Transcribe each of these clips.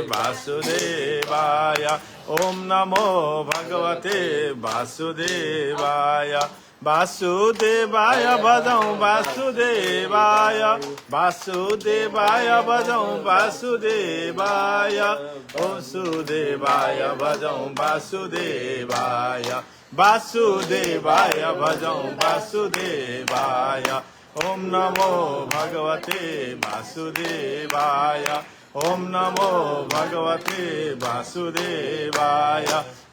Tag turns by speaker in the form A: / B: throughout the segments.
A: वासुदेवाय ओम नमो भगवते वासुदेवाय वासुदेवाय भजौं वासुदेवाय वासुदेवाय भजौं वासुदेवाय ओम सुदेवाय भजौं वासुदेवाय वासुदेवाय भजौं वासुदेवाय ओम नमो भगवते वासुदेवाय ओम नमो भगवते वासुदेवाय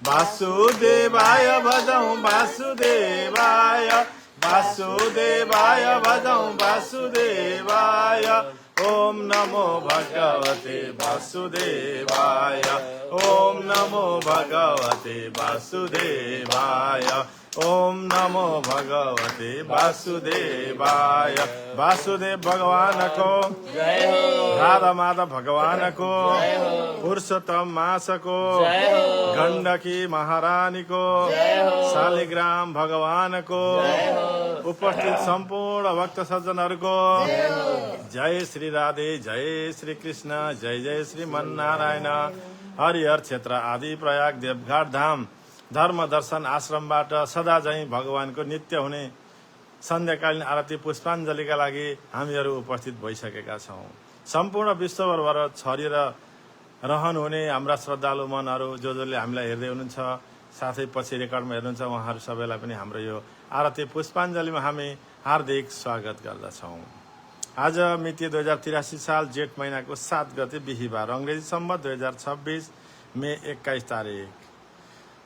A: वासुदेवाय भजौं वासुदेवाय वासुदेवाय भजौं वासुदेवाय ओम नमो भगवते वासुदेवाय ओम नमो भगवते वासुदेवाय ओम नमो भगवते वासुदेवाय वासुदेव भगवान को
B: जय हो
A: राधा माधव भगवान को
B: जय हो
A: पुरुषोत्तम मास को
B: जय हो
A: गण्डकी महारानी को
B: जय हो
A: शालिग्राम भगवान को
B: जय हो
A: उपस्थित सम्पूर्ण भक्त सज्जनहरूको जय श्री राधे जय श्री कृष्ण जय जय श्री मननारायण हरिहर क्षेत्र आदि प्रयाग देवघाट धाम धर्म दर्शन आश्रमबाट सदा झैं भगवानको नित्य हुने सन्ध्याकालीन आरती पुष्पाञ्जलीका लागि हामीहरू उपस्थित भइसकेका छौं। सम्पूर्ण विश्वभरबाट छरिएर रहनुहुने हाम्रा श्रद्धालु मनहरू जसले हामीलाई हेर्दै हुनुहुन्छ साथै पछि रेकर्डमा हेर्नुहुन्छ उहाँहरू सबैलाई पनि हाम्रो यो आरती पुष्पाञ्जलीमा हामी हार्दिक स्वागत गर्दछौं। आज मिति 2083 साल जेठ महिनाको 7 गते बिहीबार अंग्रेजी सम्वत 2026 मे 21 तारिक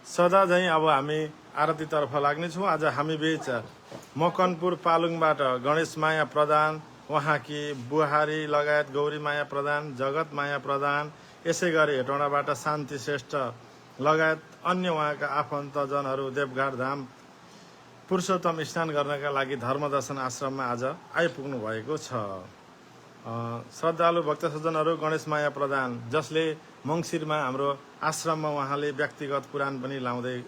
A: सदा झैं अब हामी आरतीतर्फ लाग्नेछौँ। आज हामी बीच मकनपुर पालुङबाट गणेश माया प्रधान उहाँकी बुहारी लगायत गौरी माया प्रधान जगत माया प्रधान यसै गरी हेटौँडाबाट शान्ति श्रेष्ठ लगायत अन्य उहाँका आफन्तजनहरू देवघाट धाम पुरुषोत्तम स्नान गर्नका लागि धर्मदर्शन आश्रममा आज आइपुग्नु भएको छ। श्रद्धालु भक्त सज्जनहरू गणेश माया प्रधान जसले मङ्सिरमा हाम्रो आश्रममा उहाँले व्यक्तिगत पुराण पनि लाउँदै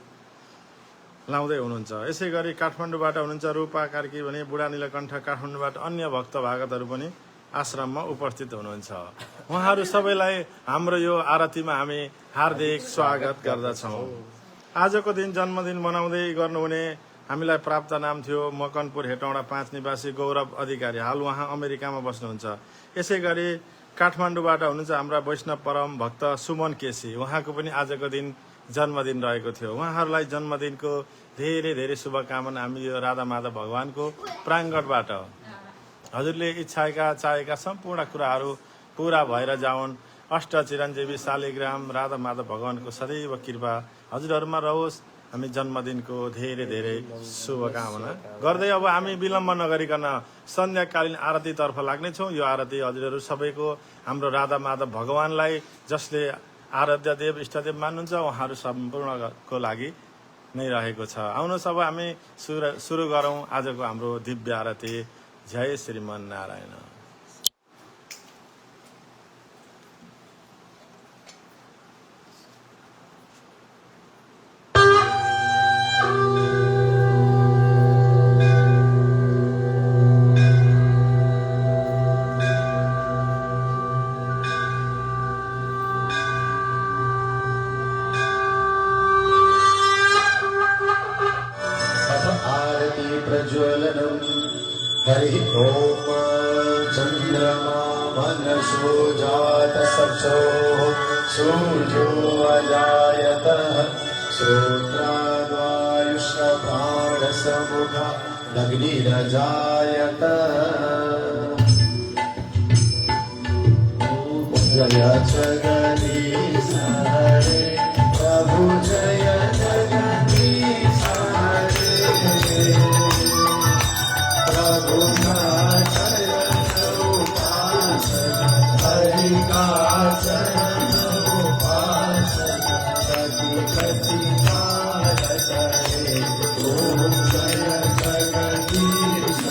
A: हुनुहुन्छ। यसै गरी काठमाडौँबाट हुनुहुन्छ रूपा कार्की भने बुढा नीलकण्ठ काठमाडौँबाट अन्य भक्त भागतहरू पनि आश्रममा उपस्थित हुनुहुन्छ। उहाँहरू सबैलाई हाम्रो यो आरतीमा हामी हार्दिक स्वागत गर्दछौँ। आजको दिन जन्मदिन मनाउँदै गर्नुहुने हामीलाई प्राप्त नाम थियो मकनपुर हेटौँडा 5 निवासी गौरव अधिकारी, हाल उहाँ अमेरिकामा बस्नुहुन्छ। यसै गरी काठमाडौँबाट हुनुहुन्छ हाम्रा वैष्णव परम भक्त सुमन केसी, उहाँको पनि आजको दिन जन्मदिन रहेको थियो। उहाँहरूलाई जन्मदिनको धेरै धेरै शुभकामना हामी यो राधा माधव भगवानको प्राङ्गणबाट हजुरले इच्छाएका चाहेका सम्पूर्ण कुराहरू पूरा भएर जाउन्। अष्ट चिरञ्जीवी शालिग्राम राधा माधव भगवानको सदैव कृपा हजुरहरूमा रहोस्। हामी जन्मदिनको धेरै धेरै शुभकामना गर्दै अब हामी विलम्ब नगरिकन सन्ध्याकालीन आरतीतर्फ लाग्नेछौँ। यो आरती हजुरहरू सबैको हाम्रो राधा माधव भगवानलाई जसले आराध्य देव इष्टदेव मान्नुहुन्छ उहाँहरू सम्पूर्णको लागि नै रहेको छ। आउनुहोस् अब हामी सुरु गरौँ आजको हाम्रो दिव्य आरती। जय श्रीमन नारायण।
C: हरि ओम चंद्रमा मनसो जात सचो सूर्यो अजायतः श्रोत्राद्वायुष्यप्राणसमुखा अग्निरजायत जय जगदीश हरे प्रभु जय जगदीश हरे प्रभु का चरण उपासना हरि का चरण उपासना कति कति काल करे ओम जय जगदीश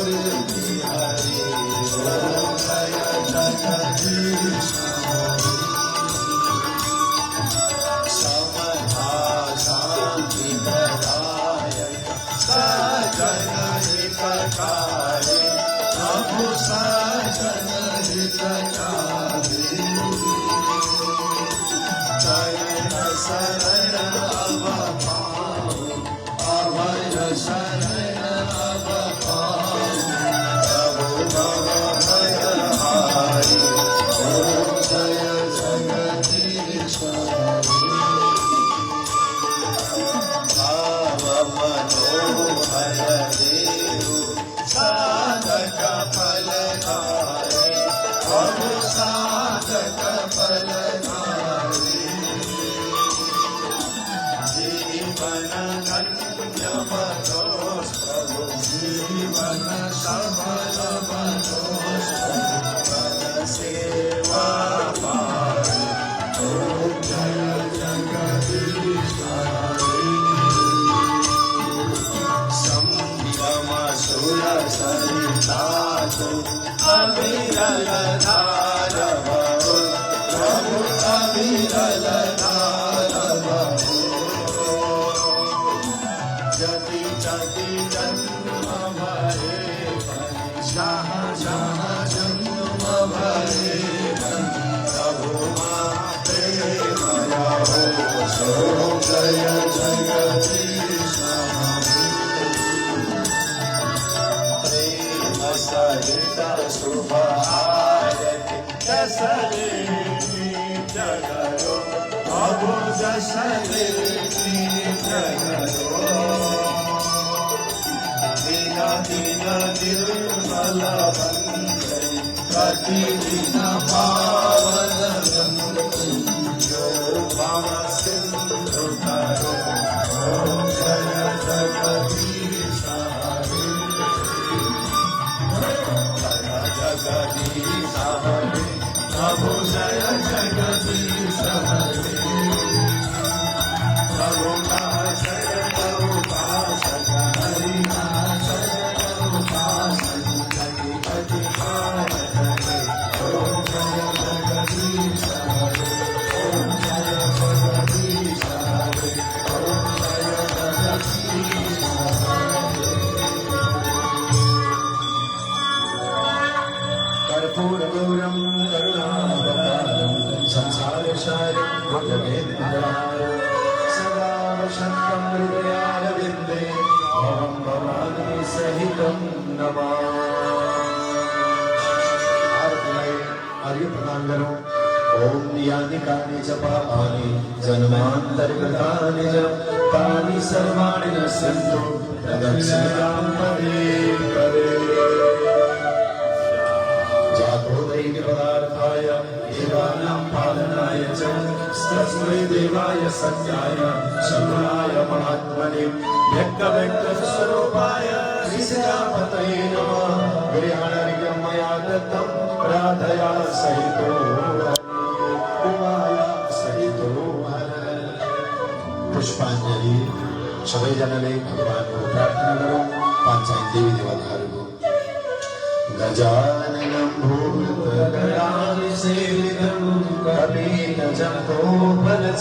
C: मूर्ति हरि ओम जय जगदीश समता शांति प्रदायक सजन हितकारी प्रभु सजन हितकारी चरण शरण अब पाऊं अभय शरण अब पाऊं प्रभु भव भयहारी ओम जय जगदीश भाव मनोहर देव साधक फलधारी प्रभु साधक फलधारी जीवन धन्य बनोस प्रभु जीवन सफल बनोस प्रभु सेवा पाहि ओम जय जगदीश संगम सुर सरितासु अविरल धार बहु प्रभु अविरल धार बहु जति जति जन्म भरे शाह शाह जन्म भरे प्रभु माते मया हो सो जय जगदीश प्रेम सहित शुभ आरती दसरे जगरो प्रभु दसरे जगरो दिन दिन निर्मल बंदे प्रतिदिन पावन बंदे जो भव सिंधु करो ओम जय जगदीश हरे जगदीश हरे प्रभु जय जगदीश हरे प्रभु का शरण उपासक हरि का शरण उपासक जगि अधिकार हरे ओम जय जगदीश हरे ओम जय जगदीश हरे ओम जय जगदीश हरे कर्पूरगौरं करुणावतारं संसारसारं भुजगेन्द्रहारं सदा वसन्तं हृदयारविन्दे भवं भवानी सहितं नमामि आर्य प्रदान करो ओम यानि कानि च पापानि जन्मान्तर्गतानि च तानि सर्वाणि नश्यन्तु तदक्षयां पदे पदे पदार्थाय देवानां पालनाय च तस्मै देवाय सत्याय शिवाय महात्मने व्यक्तव्यक्तस्वरूपाय ईशापतये नमः गृहाणार्घ्यं मया दत्तं प्रार्थया सहितो कुमाया सहितो पुष्पांजलि सबै जनाले भगवानको प्रार्थना गरौँ पाँचै देवी देवताहरूको गजाननं भूतगणाधिसेवितं कपितजम्बोफलसारभक्षणं